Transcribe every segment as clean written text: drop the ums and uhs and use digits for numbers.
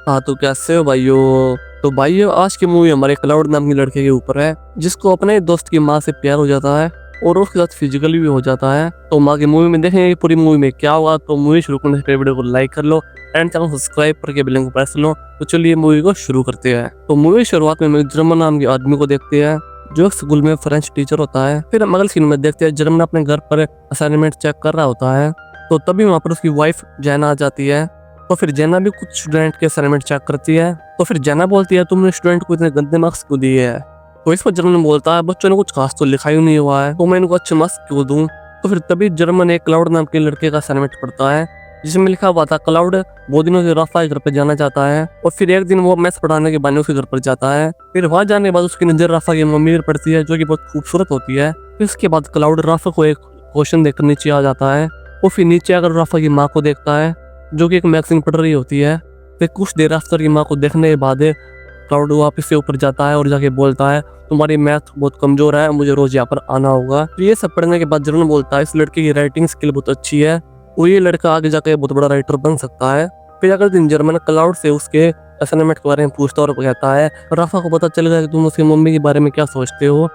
हाँ तो कैसे हो भाइयों। तो भाइयों आज की मूवी हमारे क्लाउड नाम के लड़के के ऊपर है जिसको अपने दोस्त की माँ से प्यार हो जाता है और उसके साथ फिजिकली भी हो जाता है। तो माँ की मूवी में देखेंगे कि पूरी मूवी में क्या हुआ। तो मूवी शुरू करने से पहले वीडियो को लाइक कर लो एंड चैनल सब्सक्राइब करके बेल को प्रेस लो। तो चलिए मूवी को शुरू करते हैं। तो मूवी शुरुआत में जर्मन नाम के आदमी को देखते हैं जो एक स्कूल में फ्रेंच टीचर होता है। फिर हम अगले सीन में देखते हैं जर्मन अपने घर पर असाइनमेंट चेक कर रहा होता है। तो तभी वहाँ पर उसकी वाइफ जैना आ जाती है। तो फिर जैना भी कुछ स्टूडेंट के असाइनमेंट चेक करती है। तो फिर जैना बोलती है तुमने स्टूडेंट को इतने गंदे मार्क्स क्यों दिए हैं। तो इस पर जर्मन बोलता है बच्चों ने कुछ खास तो लिखा ही नहीं हुआ है तो मैं इनको अच्छे मार्क्स क्यों दूं। तो फिर तभी जर्मन एक क्लाउड नाम के लड़के का असाइनमेंट पढ़ता है जिसमें लिखा हुआ था क्लाउड बहुत दिनों से राफा के घर पर जाना चाहता है। और फिर एक दिन वो मैथ्स पढ़ाने के बहाने उसके घर पर जाता है। फिर वहां जाने के बाद उसकी नजर राफा की मम्मी पर पड़ती है जो कि बहुत खूबसूरत होती है। फिर इसके बाद क्लाउड राफा को एक क्वेश्चन देकर नीचे आ जाता है। वो फिर नीचे आकर राफा की माँ को देखता है जो कि एक मैगजीन पढ़ रही होती है। फिर कुछ देर आफ्टर की माँ को देखने के बाद क्लाउड वापस से ऊपर जाता है और जाके बोलता है तुम्हारी मैथ बहुत कमजोर है, मुझे रोज यहाँ पर आना होगा। तो ये सब पढ़ने के बाद जर्मन बोलता है इस लड़के की राइटिंग स्किल बहुत अच्छी है और ये लड़का आगे जाके बहुत बड़ा राइटर बन सकता है। फिर अगले दिन जर्मन क्लाउड से उसके असाइनमेंट के बारे में पूछता और कहता है राफा को पता चल गया कि तुम उसकी मम्मी के बारे में क्या सोचते हो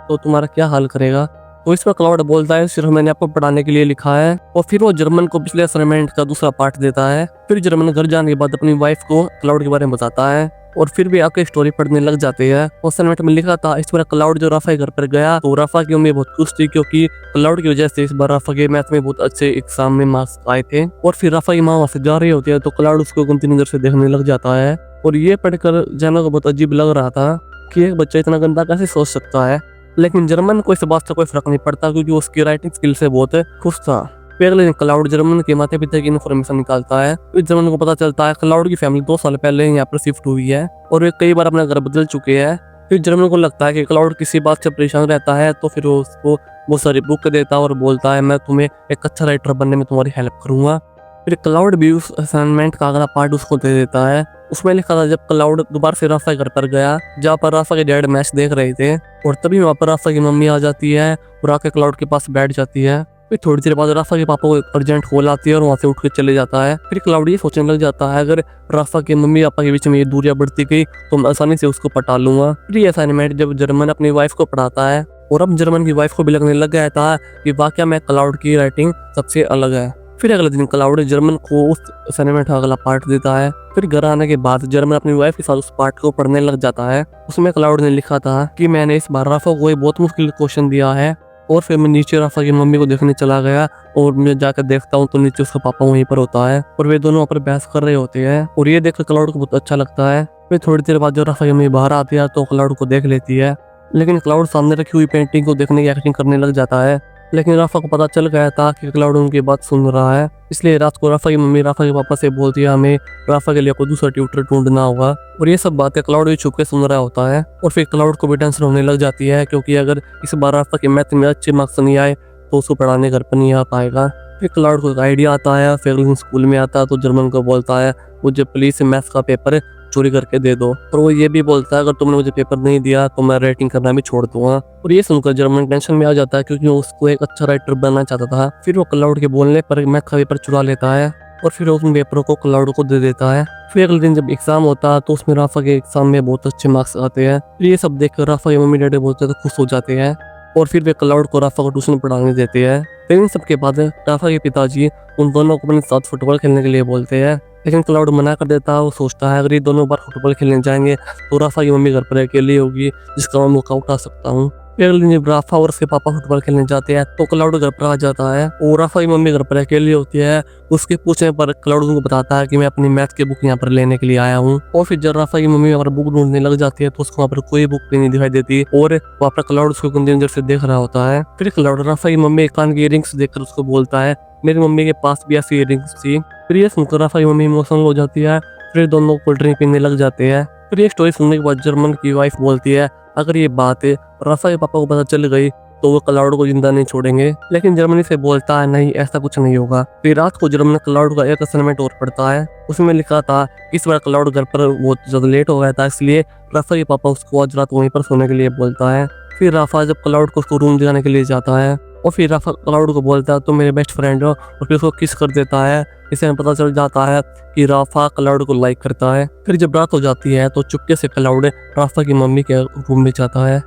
तो तुम्हारा क्या हाल करेगा। तो इस पर क्लाउड बोलता है सिर्फ मैंने आपको पढ़ाने के लिए लिखा है। और फिर वो जर्मन को पिछले असाइनमेंट का दूसरा पार्ट देता है। फिर जर्मन घर जाने के बाद अपनी वाइफ को क्लाउड के बारे में बताता है और फिर भी आके स्टोरी पढ़ने लग जाते हैं। असाइनमेंट में लिखा था इस बार क्लाउड जो राफा के घर पर गया तो राफा की मम्मी बहुत खुश थी क्योंकि क्लाउड की वजह से इस बार राफा के मैथ में बहुत अच्छे एग्जाम में मार्क्स आए थे। और फिर राफा की माँ वहाँ से जा रही होती है तो क्लाउड उसको गंदी नजर से देखने लग जाता है। और ये पढ़कर जैना को बहुत अजीब लग रहा था कि एक बच्चा इतना गंदा कैसे सोच सकता है। लेकिन जर्मन को इस बात से कोई फर्क नहीं पड़ता क्योंकि उसकी राइटिंग स्किल से बहुत खुश था। फिर अगले दिन क्लाउड जर्मन के माता पिता की इन्फॉर्मेशन निकालता है। फिर जर्मन को पता चलता है क्लाउड की फैमिली 2 साल पहले यहाँ पर शिफ्ट हुई है और वे कई बार अपना घर बदल चुके हैं। फिर जर्मन को लगता है कि क्लाउड किसी बात से परेशान रहता है तो फिर वो उसको बहुत सारी बुक देता है और बोलता है मैं तुम्हें एक अच्छा राइटर बनने में तुम्हारी हेल्प करूंगा। फिर क्लाउड भी उस असाइनमेंट का अगला पार्ट उसको दे देता है। उसमें लिखा था जब क्लाउड दोबारा से राफा के घर पर गया जहाँ पर राफा के डैड मैच देख रहे थे और तभी वहाँ पर राफा की मम्मी आ जाती है और आके क्लाउड के पास बैठ जाती है। फिर थोड़ी देर बाद राफा के पापा को एक अर्जेंट कॉल आती है और वहाँ से उठ के चले जाता है। फिर क्लाउड ये सोचने लग जाता है अगर राफा की मम्मी पापा के बीच में ये दूरियां बढ़ती गई तो मैं आसानी से उसको पटा लूंगा। फिर ये असाइनमेंट जब जर्मन अपनी वाइफ को पढ़ाता है और अब जर्मन की वाइफ को भी लगने लग गया था कि वाकई में क्लाउड की राइटिंग सबसे अलग है। फिर अगले दिन क्लाउड जर्मन को उस असाइनमेंट का अगला पार्ट देता है। फिर घर आने के बाद जर्मन अपनी वाइफ के साथ उस पार्ट को पढ़ने लग जाता है। उसमें क्लाउड ने लिखा था कि मैंने इस बार राफा को बहुत मुश्किल क्वेश्चन दिया है। और फिर मैं नीचे राफा की मम्मी को देखने चला गया और मैं जाकर देखता हूँ तो नीचे उसका पापा वहीं पर होता है और वे दोनों वहाँ पर बहस कर रहे होते हैं और ये देखकर क्लाउड को बहुत अच्छा लगता है। फिर थोड़ी देर बाद जब राफा की मम्मी बाहर आती है तो क्लाउड को देख लेती है लेकिन क्लाउड सामने रखी हुई पेंटिंग को देखने की एक्टिंग करने लग जाता है। लेकिन राफा को पता चल गया था कि क्लाउड उनकी बात सुन रहा है इसलिए रात को राफा की मम्मी राफा के पापा से बोलती है हमें राफा के लिए कोई दूसरा ट्यूटर ढूंढना होगा। और ये सब बातें क्लाउड भी छुप के सुन रहा होता है और फिर क्लाउड को भी टेंशन होने लग जाती है क्योंकि अगर इस बार राफा के मैथ में अच्छे मार्क्स नहीं आए तो उसको पढ़ाने घर पर नहीं आ पाएगा। फिर क्लाउड को एक आइडिया आता है। फिर स्कूल में आता है तो जर्मन को बोलता है मुझे प्लीज से मैथ्स का पेपर चोरी करके दे दो। और वो ये भी बोलता है अगर तुमने मुझे पेपर नहीं दिया तो मैं राइटिंग करना भी छोड़ दूंगा। और ये सुनकर जर्मन टेंशन में आ जाता है क्योंकि वो उसको एक अच्छा राइटर बनना चाहता था। फिर वो क्लाउड के बोलने पर मैथ का पेपर चुरा लेता है और फिर उन पेपरों को क्लाउड को दे देता है। फिर अगले दिन जब एग्जाम होता है तो उसमें राफा के एग्जाम में बहुत अच्छे मार्क्स आते हैं। फिर ये सब देखकर राफा के मम्मी डैडी बहुत ज्यादा खुश हो जाते हैं और फिर वे क्लाउड को राफा को ट्यूशन पढ़ाने देते हैं। फिर इन सब के बाद राफा के पिताजी उन दोनों को अपने साथ फुटबॉल खेलने के लिए बोलते हैं लेकिन क्लाउड मना कर देता है। वो सोचता है अगर ये दोनों बार फुटबॉल खेलने जाएंगे तो राफा की मम्मी घर पर अकेली होगी जिसका मैं मौका उठा सकता हूँ। फिर अगले दिन जब राफा और उसके पापा फुटबॉल खेलने जाते हैं तो क्लाउड घर पर आ जाता है और राफा की मम्मी घर पर अकेली होती है। उसके पूछने पर क्लाउड उनको बताता है कि मैं अपनी मैथ की बुक यहाँ पर लेने के लिए आया हूँ। और फिर जब राफा की मम्मी यहाँ पर बुक ढूंढने लग जाती है तो उसको वहाँ पर कोई बुक भी नहीं दिखाई देती और वहाँ पर क्लाउड उसको गंदी नजर से देख रहा होता है। फिर क्लाउड राफा की मम्मी कान की इयररिंग्स देखकर उसको बोलता है मेरी मम्मी के पास भी ऐसी इयररिंग्स थी। फिर ये सुनकर राफा की मम्मी इमोशनल हो जाती है। फिर दोनों कोल्ड ड्रिंक पीने लग जाते हैं। फिर ये स्टोरी सुनने के बाद जर्मन की वाइफ बोलती है अगर ये बात राफा के पापा को पता चल गई तो वो क्लाउड को जिंदा नहीं छोड़ेंगे। लेकिन जर्मनी से बोलता है नहीं ऐसा कुछ नहीं होगा। फिर रात को जर्मन क्लाउड का एक असाइनमेंट और पढ़ता है। उसमें लिखा था इस बार क्लाउड घर पर बहुत ज्यादा लेट हो गया था इसलिए राफा के पापा उसको आज रात वहीं पर सोने के लिए बोलता है। फिर राफा जब क्लाउड को उसको रूम दिखाने के लिए जाता है और फिर राफा क्लाउड को बोलता है तुम मेरे बेस्ट फ्रेंड हो, और फिर उसको किस कर देता है। इसे हमें पता चल जाता है कि राफा क्लाउड को लाइक करता है। फिर जब रात हो जाती है तो चुपके से क्लाउड राफा की मम्मी के रूम में जाता है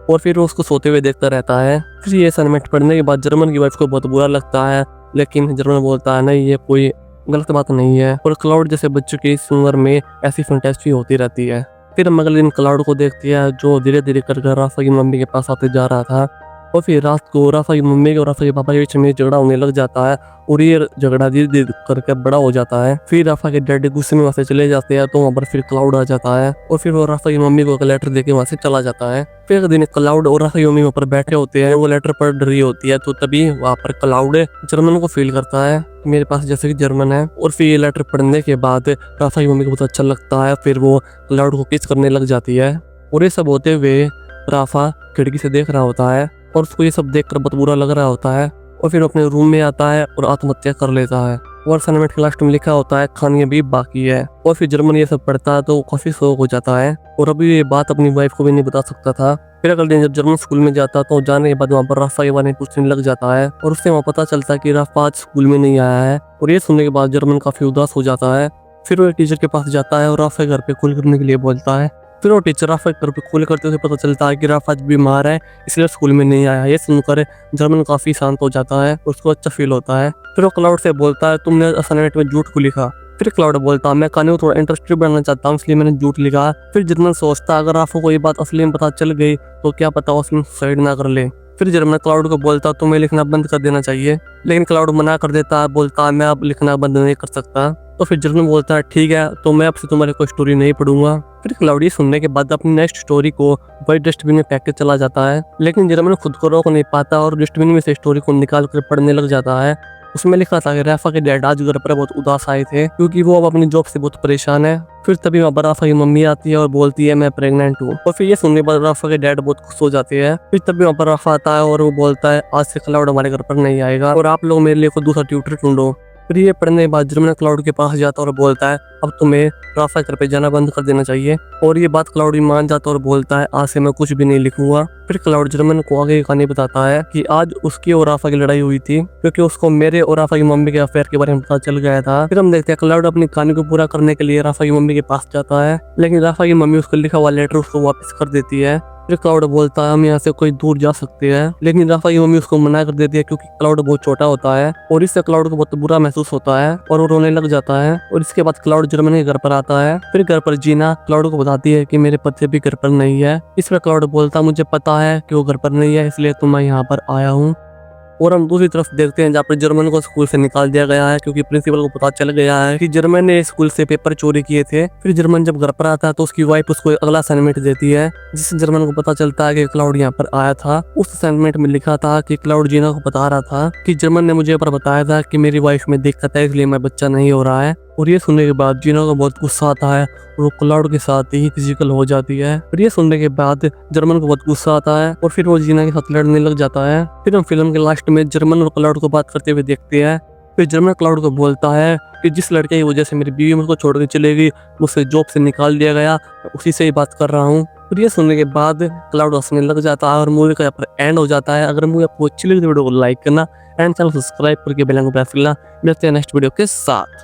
और फिर वो उसको सोते हुए देखता रहता है। फिर ये असाइनमेंट पढ़ने के बाद जर्मन की वाइफ को बहुत बुरा लगता है, लेकिन जर्मन बोलता है नहीं ये कोई गलत बात नहीं है, और क्लाउड जैसे बच्चों की इस उम्र में ऐसी फैंटेसी होती रहती है। फिर हम अगले दिन क्लाउड को देखते हैं जो धीरे धीरे कर राफा की मम्मी के पास आते जा रहा था, और फिर रात को राफा की मम्मी और राफा के पापा के बीच में झगड़ा होने लग जाता है, और ये झगड़ा धीरे धीरे करके बड़ा हो जाता है। फिर राफा के डैडी गुस्से में वहाँ से चले जाते हैं, तो वहाँ पर फिर क्लाउड आ जाता है और फिर वो राफा की मम्मी को एक लेटर देके वहाँ से चला जाता है। फिर एक दिन क्लाउड और राफा की मम्मी वहाँ पर बैठे होते हैं, वो लेटर पढ़ रही होती है, तो तभी वहाँ पर क्लाउड जर्मन को फील करता है मेरे पास जैसे कि जर्मन है, और फिर ये लेटर पढ़ने के बाद राफा की मम्मी को बहुत अच्छा लगता है। फिर वो क्लाउड को किस करने लग जाती है, और ये सब होते हुए राफा खिड़की से देख रहा होता है और उसको ये सब देखकर बहुत बुरा लग रहा होता है, और फिर अपने रूम में आता है और आत्महत्या कर लेता है। और असाइनमेंट के लास्ट में लिखा होता है खाने अभी बाकी है। और फिर जर्मन ये सब पढ़ता है तो काफी शौक हो जाता है, और अभी ये बात अपनी वाइफ को भी नहीं बता सकता था। फिर अगले दिन जब जर्मन स्कूल में जाता तो जाने के बाद वहाँ पर राफा के बारे में पूछने लग जाता है, और उससे वहाँ पता चलता है कि राफा आज स्कूल में नहीं आया है। और ये सुनने के बाद जर्मन काफी उदास हो जाता है। फिर वो टीचर के पास जाता है और राफा घर पे कॉल करने के लिए बोलता है। फिर वो टीचर राफा के घर पे कॉल करते हुए पता चलता है कि राफा आज बीमार है, इसलिए स्कूल में नहीं आया। ये सुनकर जर्मन काफी शांत हो जाता है, उसको अच्छा फील होता है। फिर वो क्लाउड से बोलता है तुमने असाइनमेंट में झूठ क्यों लिखा। फिर क्लाउड बोलता है मैं कहानी को थोड़ा इंटरेस्टिंग बनाना चाहता हूँ, इसलिए मैंने झूठ लिखा। फिर जर्मन सोचता अगर राफा को ये बात असली में पता चल गई तो क्या पता उसमें सुसाइड ना कर ले। फिर जर्मन क्लाउड को बोलता तुम्हें लिखना बंद कर देना चाहिए, लेकिन क्लाउड मना कर देता है, बोलता मैं अब लिखना बंद नहीं कर सकता। तो फिर जर्मन बोलता है ठीक है तो मैं अब से तुम्हारी कोई स्टोरी नहीं पढ़ूंगा। फिर क्लाउड ये सुनने के बाद अपनी नेक्स्ट स्टोरी को वही डस्टबिन में फेंक के चला जाता है, लेकिन जर्मन खुद को रोक नहीं पाता और डस्टबिन में से स्टोरी को निकाल कर पढ़ने लग जाता है। उसमें लिखा था कि राफा के डैड आज घर पर बहुत उदास आए थे क्योंकि वो अब अपनी जॉब से बहुत परेशान है। फिर तभी वहाँ पर राफा की मम्मी आती है और बोलती है मैं प्रेग्नेंट हूँ, और फिर ये सुनने के बाद राफा के डैड बहुत खुश हो जाते हैं। फिर तभी वहाँ पर राफा आता है और वो बोलता है आज से क्लाउड हमारे घर पर नहीं आएगा और आप लोग मेरे लिए कोई दूसरा ट्यूटर ढूंढो। फिर ये पढ़ने के बाद जर्मन क्लाउड के पास जाता और बोलता है अब तुम्हें राफा घर पे जाना बंद कर देना चाहिए, और ये बात क्लाउड भी मान जाता और बोलता है आज से मैं कुछ भी नहीं लिखूंगा। फिर क्लाउड जर्मन को आगे की कहानी बताता है कि आज उसकी और राफा की लड़ाई हुई थी क्योंकि उसको मेरे और राफा की मम्मी के अफेयर के बारे में पता चल गया था। फिर हम देखते हैं क्लाउड अपनी कहानी को पूरा करने के लिए राफा की मम्मी के पास जाता है, लेकिन राफा की मम्मी उसको लिखा हुआ लेटर उसको वापस कर देती है। फिर क्लाउड बोलता है हम यहाँ से कोई दूर जा सकते हैं, लेकिन राफा की मम्मी उसको मना कर देती है क्योंकि क्लाउड बहुत छोटा होता है, और इससे क्लाउड को बहुत बुरा महसूस होता है और वो रोने लग जाता है। और इसके बाद क्लाउड जर्मन के घर पर आता है। फिर घर पर जीना क्लाउड को बताती है कि मेरे पति भी घर पर नहीं है। इस पर क्लाउड बोलता मुझे पता है कि वो घर पर नहीं है, इसलिए तो मैं यहाँ पर आया हूँ। और हम दूसरी तरफ देखते हैं जहाँ पर जर्मन को स्कूल से निकाल दिया गया है क्योंकि प्रिंसिपल को पता चल गया है कि जर्मन ने स्कूल से पेपर चोरी किए थे। फिर जर्मन जब घर पर आता है तो उसकी वाइफ उसको अगला असाइनमेंट देती है, जिससे जर्मन को पता चलता है कि क्लाउड यहाँ पर आया था। उस असाइनमेंट में लिखा था कि क्लाउड जीना को बता रहा था कि जर्मन ने मुझे पर बताया था कि मेरी वाइफ में दिक्कत है इसलिए मैं बच्चा नहीं हो रहा है। और ये सुनने के बाद जीना को बहुत गुस्सा आता है और वो क्लाउड के साथ ही फिजिकल हो जाती है। फिर ये सुनने के बाद जर्मन को बहुत गुस्सा आता है और फिर वो जीना के साथ लड़ने लग जाता है। फिर हम फिल्म के लास्ट में जर्मन और क्लाउड को बात करते हुए देखते हैं। फिर जर्मन क्लाउड को बोलता है कि जिस लड़के की वजह से मेरी बीवी मुझको छोड़ के चले गई, मुझसे जॉब से निकाल दिया गया, उसी से ही बात कर रहा हूँ। फिर ये सुनने के बाद क्लाउड हंसने लग जाता है और मूवी का यहाँ पर एंड हो जाता है। अगर मूवी आपको अच्छी लगी तो वीडियो को लाइक करना एंड चैनल सब्सक्राइब करके बेल आइकन प्रेस करना। मिलते हैं नेक्स्ट वीडियो के साथ।